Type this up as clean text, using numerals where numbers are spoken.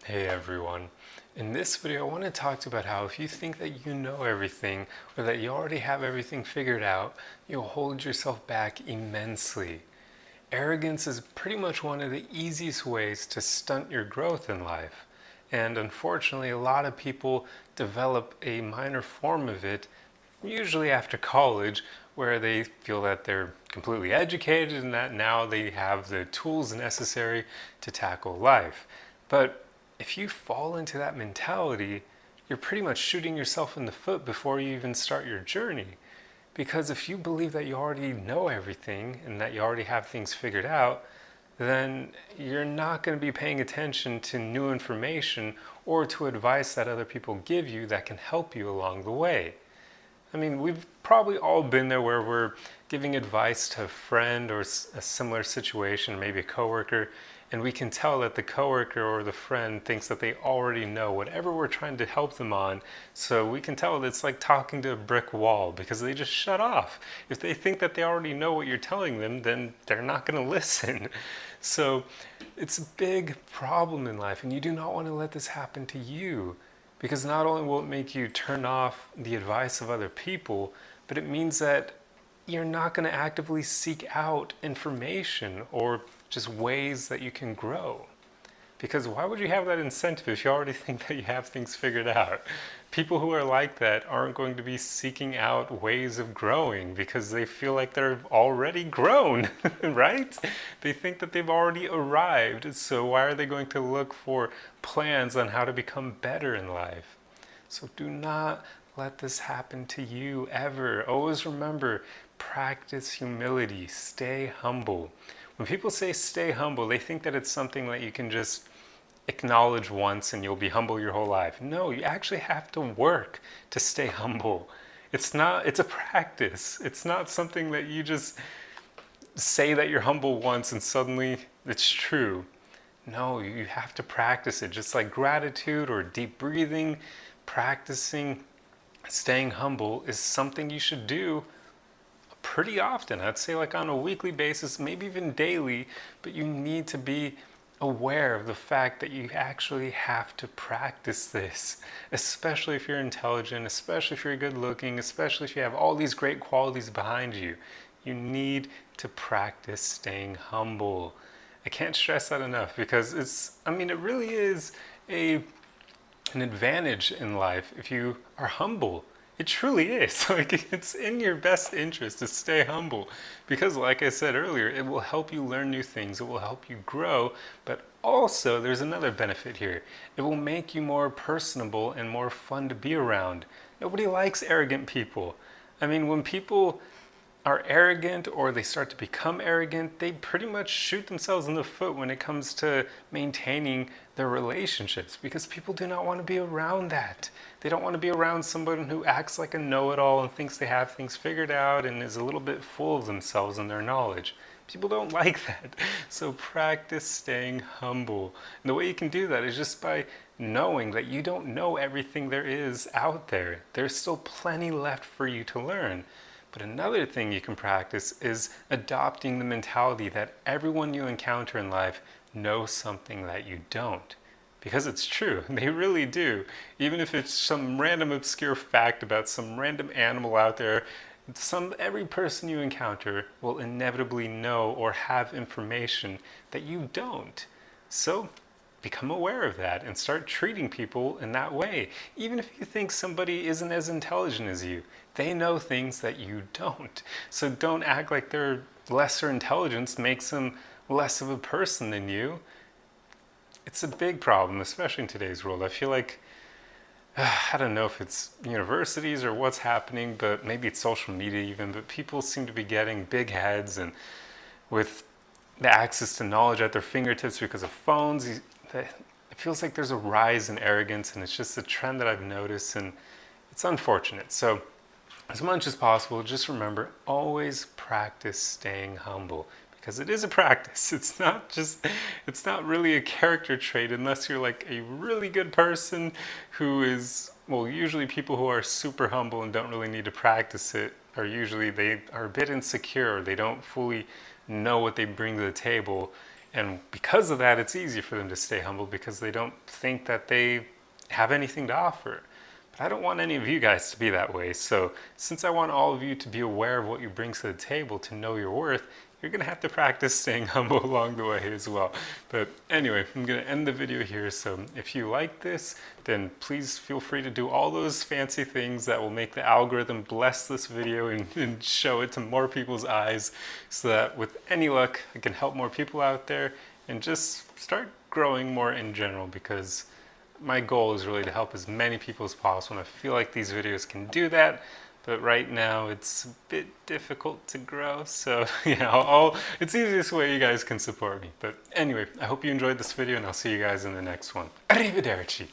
Hey everyone. In this video, I want to talk about how if you think that you know everything or that you already have everything figured out, you'll hold yourself back immensely. Arrogance is pretty much one of the easiest ways to stunt your growth in life. And unfortunately, a lot of people develop a minor form of it, usually after college, where they feel that they're completely educated and that now they have the tools necessary to tackle life. But if you fall into that mentality, you're pretty much shooting yourself in the foot before you even start your journey. Because if you believe that you already know everything and that you already have things figured out, then you're not going to be paying attention to new information or to advice that other people give you that can help you along the way. I mean, we've probably all been there where we're giving advice to a friend or a similar situation, maybe a coworker, and we can tell that the coworker or the friend thinks that they already know whatever we're trying to help them on. So we can tell that it's like talking to a brick wall because they just shut off. If they think that they already know what you're telling them, then they're not going to listen. So it's a big problem in life, and you do not want to let this happen to you. Because not only will it make you turn off the advice of other people, but it means that you're not going to actively seek out information or just ways that you can grow. Because why would you have that incentive if you already think that you have things figured out? People who are like that aren't going to be seeking out ways of growing because they feel like they're already grown, right? They think that they've already arrived. So why are they going to look for plans on how to become better in life? So do not let this happen to you ever. Always remember, practice humility, stay humble. When people say stay humble, they think that it's something that you can just acknowledge once and you'll be humble your whole life. No, you actually have to work to stay humble. It's a practice. It's not something that you just say that you're humble once and suddenly it's true. No, you have to practice it. Just like gratitude or deep breathing, practicing staying humble is something you should do pretty often. I'd say like on a weekly basis, maybe even daily, but you need to be aware of the fact that you actually have to practice this, especially if you're intelligent, especially if you're good looking, especially if you have all these great qualities behind you. You need to practice staying humble. I can't stress that enough because it really is a an advantage in life if you are humble. It truly is. Like, it's in your best interest to stay humble because, like I said earlier, it will help you learn new things, it will help you grow, but also there's another benefit here. It will make you more personable and more fun to be around. Nobody likes arrogant people. I mean, when people are arrogant or they start to become arrogant, they pretty much shoot themselves in the foot when it comes to maintaining their relationships because people do not want to be around that. They don't want to be around someone who acts like a know-it-all and thinks they have things figured out and is a little bit full of themselves and their knowledge. People don't like that. So practice staying humble. And the way you can do that is just by knowing that you don't know everything there is out there. There's still plenty left for you to learn. But another thing you can practice is adopting the mentality that everyone you encounter in life knows something that you don't. Because it's true, they really do. Even if it's some random obscure fact about some random animal out there, every person you encounter will inevitably know or have information that you don't. So become aware of that and start treating people in that way. Even if you think somebody isn't as intelligent as you, they know things that you don't. So don't act like their lesser intelligence makes them less of a person than you. It's a big problem, especially in today's world. I feel like, I don't know if it's universities or what's happening, but maybe it's social media even, but people seem to be getting big heads and with the access to knowledge at their fingertips because of phones. It feels like there's a rise in arrogance, and it's just a trend that I've noticed, and it's unfortunate. So as much as possible, just remember, always practice staying humble because it is a practice. It's not really a character trait unless you're like a really good person who is, well, usually people who are super humble and don't really need to practice it are usually, they are a bit insecure, or they don't fully know what they bring to the table. And because of that, it's easy for them to stay humble because they don't think that they have anything to offer. But I don't want any of you guys to be that way. So since I want all of you to be aware of what you bring to the table, to know your worth, you're going to have to practice staying humble along the way as well. But anyway, I'm going to end the video here. So if you like this, then please feel free to do all those fancy things that will make the algorithm bless this video and show it to more people's eyes, so that with any luck, I can help more people out there and just start growing more in general, because my goal is really to help as many people as possible, and I feel like these videos can do that. But right now it's a bit difficult to grow, so yeah, it's the easiest way you guys can support me. But anyway, I hope you enjoyed this video, and I'll see you guys in the next one. Arrivederci!